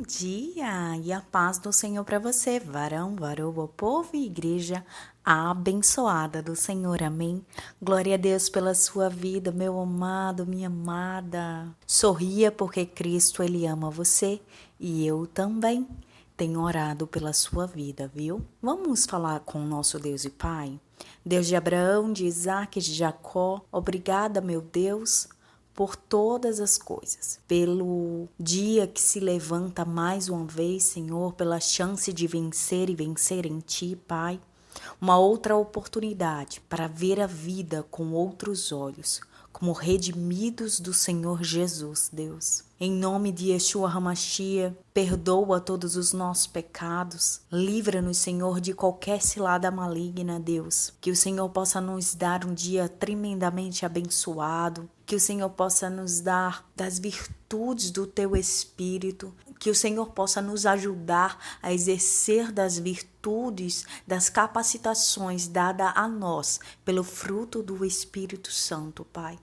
dia e a paz do Senhor para você, varão, varoa, povo e igreja abençoada do Senhor, amém? Glória a Deus pela sua vida, meu amado, minha amada. Sorria porque Cristo, Ele ama você e eu também tenho orado pela sua vida, viu? Vamos falar com o nosso Deus e Pai? Deus de Abraão, de Isaac, de Jacó, obrigada, meu Deus, por todas as coisas, pelo dia que se levanta mais uma vez, Senhor, pela chance de vencer e vencer em Ti, Pai. Uma outra oportunidade para ver a vida com outros olhos, como redimidos do Senhor Jesus, Deus. Em nome de Yeshua HaMashiach, perdoa todos os nossos pecados. Livra-nos, Senhor, de qualquer cilada maligna, Deus. Que o Senhor possa nos dar um dia tremendamente abençoado. Que o Senhor possa nos dar das virtudes do Teu Espírito. Que o Senhor possa nos ajudar a exercer das virtudes, das capacitações dadas a nós pelo fruto do Espírito Santo, Pai.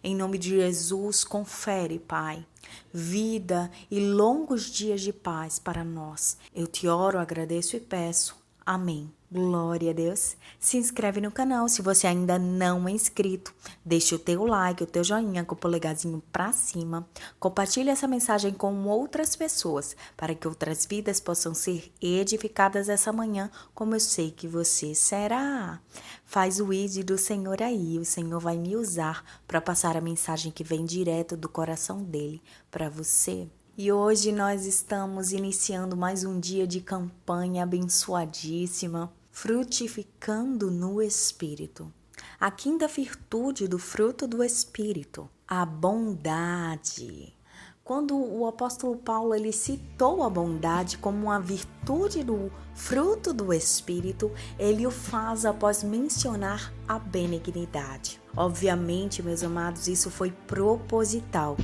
Em nome de Jesus, confere, Pai, vida e longos dias de paz para nós. Eu te oro, agradeço e peço. Amém. Glória a Deus. Se inscreve no canal se você ainda não é inscrito. Deixa o teu like, o teu joinha com o polegarzinho pra cima. Compartilhe essa mensagem com outras pessoas para que outras vidas possam ser edificadas essa manhã, como eu sei que você será. Faz o ID do Senhor aí. O Senhor vai me usar para passar a mensagem que vem direto do coração dele para você. E hoje nós estamos iniciando mais um dia de campanha abençoadíssima, frutificando no Espírito. A quinta virtude do fruto do Espírito, a bondade. Quando o apóstolo Paulo ele citou a bondade como uma virtude do fruto do Espírito, ele o faz após mencionar a benignidade. Obviamente, meus amados, isso foi proposital,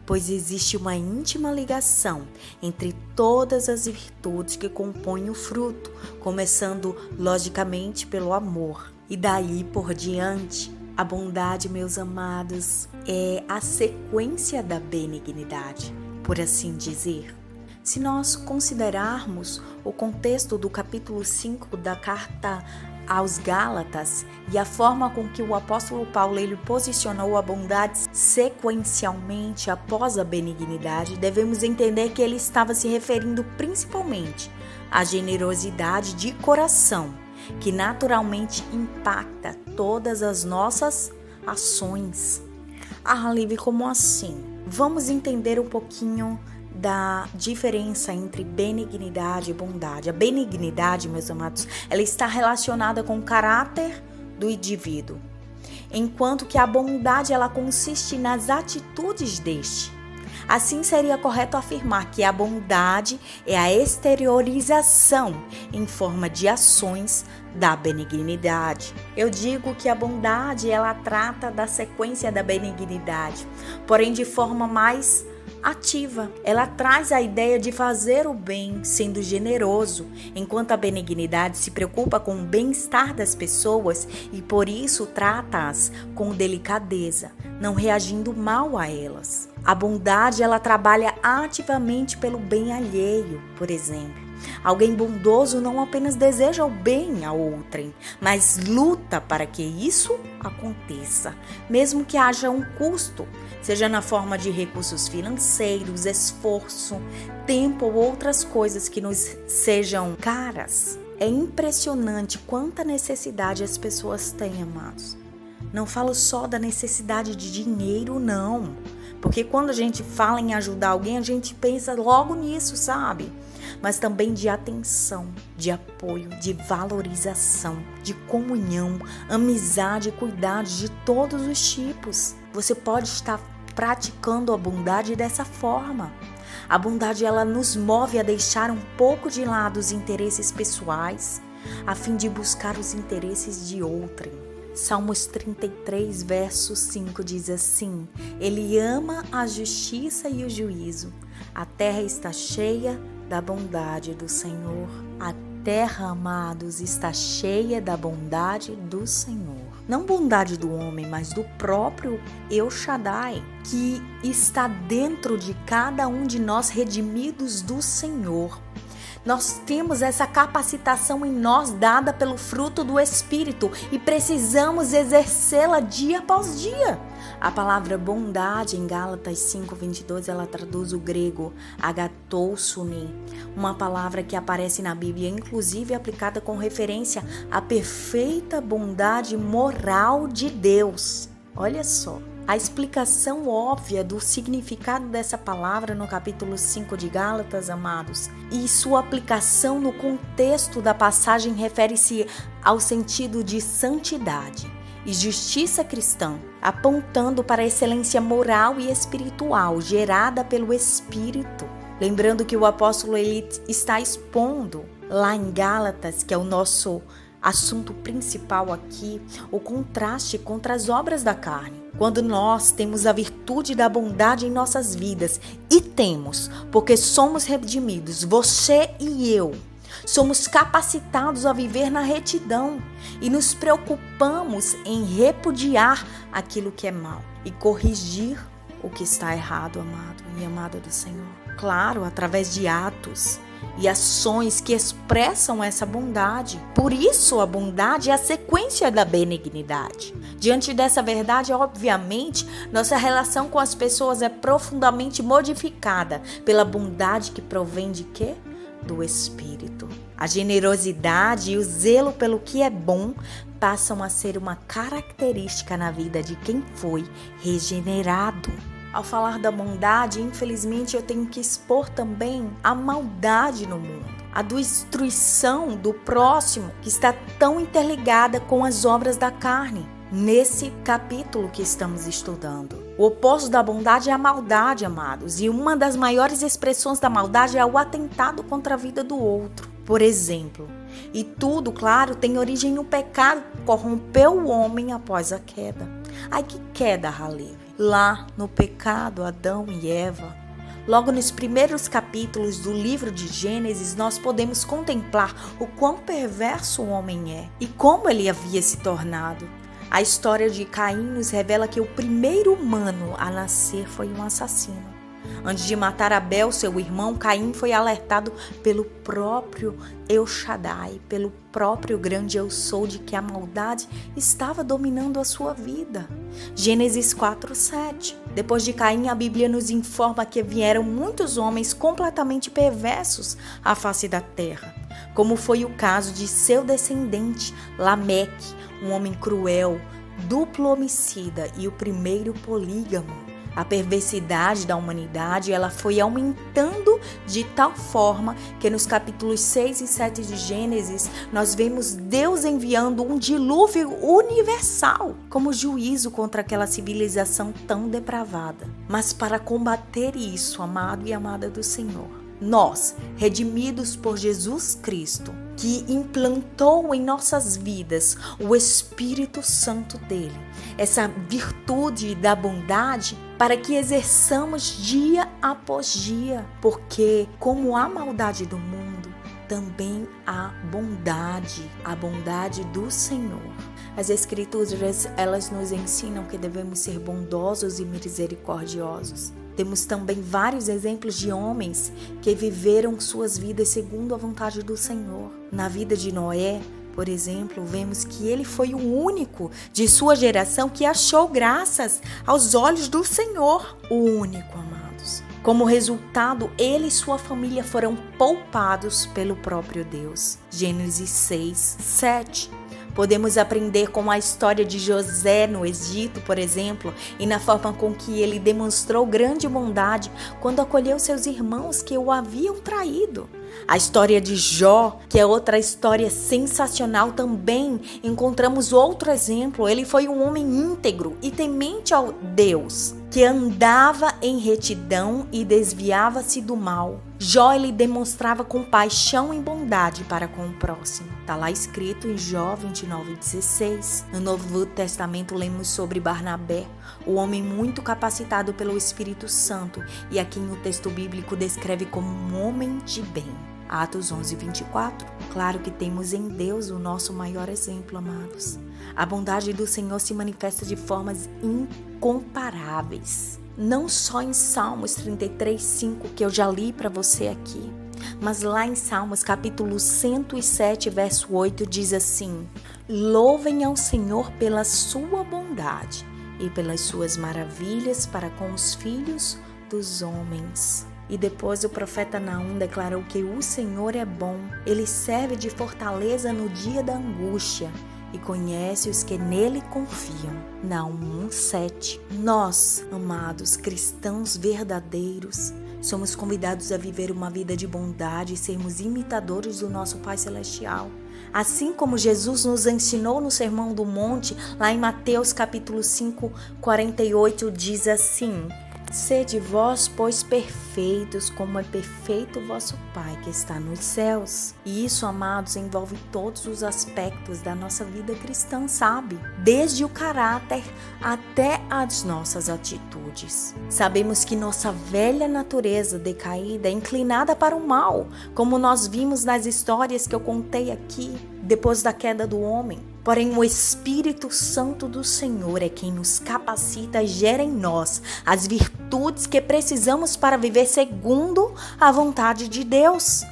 pois existe uma íntima ligação entre todas as virtudes que compõem o fruto, começando logicamente pelo amor. E daí por diante, a bondade, meus amados, é a sequência da benignidade, por assim dizer. Se nós considerarmos o contexto do capítulo 5 da carta aos Gálatas e a forma com que o apóstolo Paulo ele posicionou a bondade sequencialmente após a benignidade, devemos entender que ele estava se referindo principalmente à generosidade de coração, que naturalmente impacta todas as nossas ações. Livre, como assim? Vamos entender um pouquinho da diferença entre benignidade e bondade. A benignidade, meus amados, ela está relacionada com o caráter do indivíduo, enquanto que a bondade ela consiste nas atitudes deste. Assim, seria correto afirmar que a bondade é a exteriorização em forma de ações da benignidade. Eu digo que a bondade ela trata da sequência da benignidade, porém de forma mais ativa. Ela traz a ideia de fazer o bem, sendo generoso, enquanto a benignidade se preocupa com o bem-estar das pessoas e por isso trata-as com delicadeza, não reagindo mal a elas. A bondade, ela trabalha ativamente pelo bem alheio, por exemplo. Alguém bondoso não apenas deseja o bem a outrem, mas luta para que isso aconteça, mesmo que haja um custo, seja na forma de recursos financeiros, esforço, tempo ou outras coisas que nos sejam caras. É impressionante quanta necessidade as pessoas têm, amados. Não falo só da necessidade de dinheiro, não. Porque quando a gente fala em ajudar alguém, a gente pensa logo nisso, sabe? Mas também de atenção, de apoio, de valorização, de comunhão, amizade e cuidado de todos os tipos. Você pode estar praticando a bondade dessa forma. A bondade ela nos move a deixar um pouco de lado os interesses pessoais, a fim de buscar os interesses de outrem. Salmos 33, verso 5 diz assim: Ele ama a justiça e o juízo. A terra está cheia da bondade do Senhor. A terra, amados, está cheia da bondade do Senhor. Não bondade do homem, mas do próprio El Shaddai, que está dentro de cada um de nós, redimidos do Senhor. Nós temos essa capacitação em nós dada pelo fruto do Espírito e precisamos exercê-la dia após dia. A palavra bondade em Gálatas 5:22, ela traduz o grego agathosune, uma palavra que aparece na Bíblia, inclusive aplicada com referência à perfeita bondade moral de Deus. Olha só. A explicação óbvia do significado dessa palavra no capítulo 5 de Gálatas, amados, e sua aplicação no contexto da passagem refere-se ao sentido de santidade e justiça cristã, apontando para a excelência moral e espiritual gerada pelo Espírito. Lembrando que o apóstolo ele está expondo lá em Gálatas, que é o nosso assunto principal aqui, o contraste contra as obras da carne. Quando nós temos a virtude da bondade em nossas vidas, e temos, porque somos redimidos, você e eu, somos capacitados a viver na retidão e nos preocupamos em repudiar aquilo que é mal e corrigir o que está errado, amado e amada do Senhor. Claro, através de atos e ações que expressam essa bondade. Por isso, a bondade é a sequência da benignidade. Diante dessa verdade, obviamente, nossa relação com as pessoas é profundamente modificada pela bondade que provém de quê? Do Espírito. A generosidade e o zelo pelo que é bom passam a ser uma característica na vida de quem foi regenerado. Ao falar da bondade, infelizmente eu tenho que expor também a maldade no mundo, a destruição do próximo que está tão interligada com as obras da carne. Nesse capítulo que estamos estudando, o oposto da bondade é a maldade, amados, e uma das maiores expressões da maldade é o atentado contra a vida do outro. Por exemplo, e tudo, claro, tem origem no pecado que corrompeu o homem após a queda. Ai, que queda, Halil! Lá no pecado, Adão e Eva, logo nos primeiros capítulos do livro de Gênesis, nós podemos contemplar o quão perverso o homem é e como ele havia se tornado. A história de Caim nos revela que o primeiro humano a nascer foi um assassino. Antes de matar Abel, seu irmão, Caim foi alertado pelo próprio El Shaddai, pelo próprio grande Eu Sou, de que a maldade estava dominando a sua vida. Gênesis 4:7. Depois de Caim, a Bíblia nos informa que vieram muitos homens completamente perversos à face da terra, como foi o caso de seu descendente, Lameque, um homem cruel, duplo homicida e o primeiro polígamo. A perversidade da humanidade, ela foi aumentando de tal forma que nos capítulos 6 e 7 de Gênesis, nós vemos Deus enviando um dilúvio universal como juízo contra aquela civilização tão depravada. Mas para combater isso, amado e amada do Senhor, nós, redimidos por Jesus Cristo, que implantou em nossas vidas o Espírito Santo dele, essa virtude da bondade, para que exerçamos dia após dia, porque como há maldade do mundo, também há bondade, a bondade do Senhor. As Escrituras, elas nos ensinam que devemos ser bondosos e misericordiosos. Temos também vários exemplos de homens que viveram suas vidas segundo a vontade do Senhor. Na vida de Noé, por exemplo, vemos que ele foi o único de sua geração que achou graças aos olhos do Senhor. O único, amados. Como resultado, ele e sua família foram poupados pelo próprio Deus. Gênesis 6:7. Podemos aprender com a história de José no Egito, por exemplo, e na forma com que ele demonstrou grande bondade quando acolheu seus irmãos que o haviam traído. A história de Jó, que é outra história sensacional também, encontramos outro exemplo. Ele foi um homem íntegro e temente ao Deus, que andava em retidão e desviava-se do mal. Jó, ele demonstrava compaixão e bondade para com o próximo. Está lá escrito em Jó 29:16. No Novo Testamento lemos sobre Barnabé, o homem muito capacitado pelo Espírito Santo e a quem o texto bíblico descreve como um homem de bem. Atos 11:24. Claro que temos em Deus o nosso maior exemplo, amados. A bondade do Senhor se manifesta de formas incomparáveis. Não só em Salmos 33:5, que eu já li para você aqui, mas lá em Salmos capítulo 107, verso 8, diz assim: louvem ao Senhor pela sua bondade e pelas suas maravilhas para com os filhos dos homens. E depois o profeta Naum declarou que o Senhor é bom, ele serve de fortaleza no dia da angústia e conhece os que nele confiam. Naum 1:7. Nós, amados cristãos verdadeiros, somos convidados a viver uma vida de bondade e sermos imitadores do nosso Pai Celestial. Assim como Jesus nos ensinou no Sermão do Monte, lá em Mateus capítulo 5:48, diz assim: sede vós, pois, perfeitos, como é perfeito o vosso Pai que está nos céus. E isso, amados, envolve todos os aspectos da nossa vida cristã, sabe? Desde o caráter até as nossas atitudes. Sabemos que nossa velha natureza decaída é inclinada para o mal, como nós vimos nas histórias que eu contei aqui, depois da queda do homem. Porém, o Espírito Santo do Senhor é quem nos capacita e gera em nós as virtudes que precisamos para viver segundo a vontade de Deus.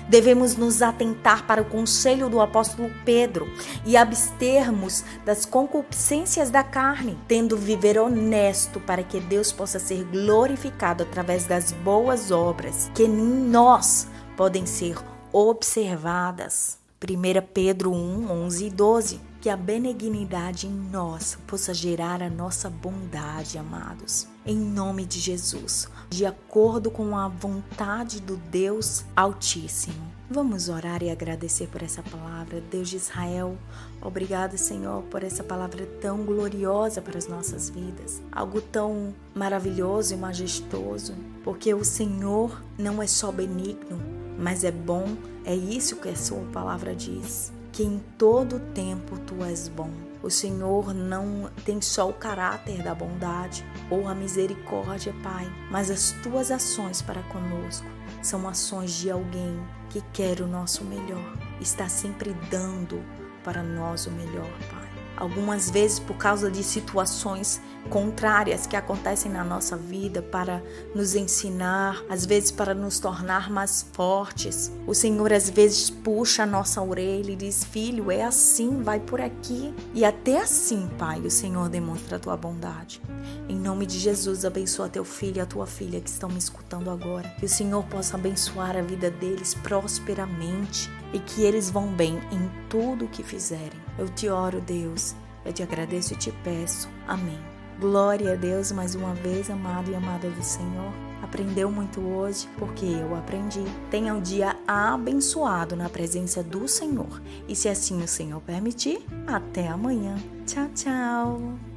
Devemos nos atentar para o conselho do apóstolo Pedro e abstermos das concupiscências da carne, tendo viver honesto para que Deus possa ser glorificado através das boas obras que em nós podem ser observadas. 1 Pedro 1:11 e 12. Que a benignidade em nós possa gerar a nossa bondade, amados. Em nome de Jesus, de acordo com a vontade do Deus Altíssimo. Vamos orar e agradecer por essa palavra. Deus de Israel, obrigado, Senhor, por essa palavra tão gloriosa para as nossas vidas. Algo tão maravilhoso e majestoso, porque o Senhor não é só benigno, mas é bom. É isso que a sua palavra diz, que em todo tempo tu és bom. O Senhor não tem só o caráter da bondade ou a misericórdia, Pai, mas as tuas ações para conosco são ações de alguém que quer o nosso melhor, está sempre dando para nós o melhor, Pai. Algumas vezes por causa de situações contrárias que acontecem na nossa vida para nos ensinar, às vezes para nos tornar mais fortes. O Senhor às vezes puxa a nossa orelha e diz: filho, é assim, vai por aqui. E até assim, Pai, o Senhor demonstra a tua bondade. Em nome de Jesus, abençoa teu filho e a tua filha que estão me escutando agora. Que o Senhor possa abençoar a vida deles prosperamente e que eles vão bem em tudo o que fizerem. Eu te oro, Deus, eu te agradeço e te peço. Amém. Glória a Deus mais uma vez, amado e amada do Senhor. Aprendeu muito hoje, porque eu aprendi. Tenha um dia abençoado na presença do Senhor. E se assim o Senhor permitir, até amanhã. Tchau, tchau.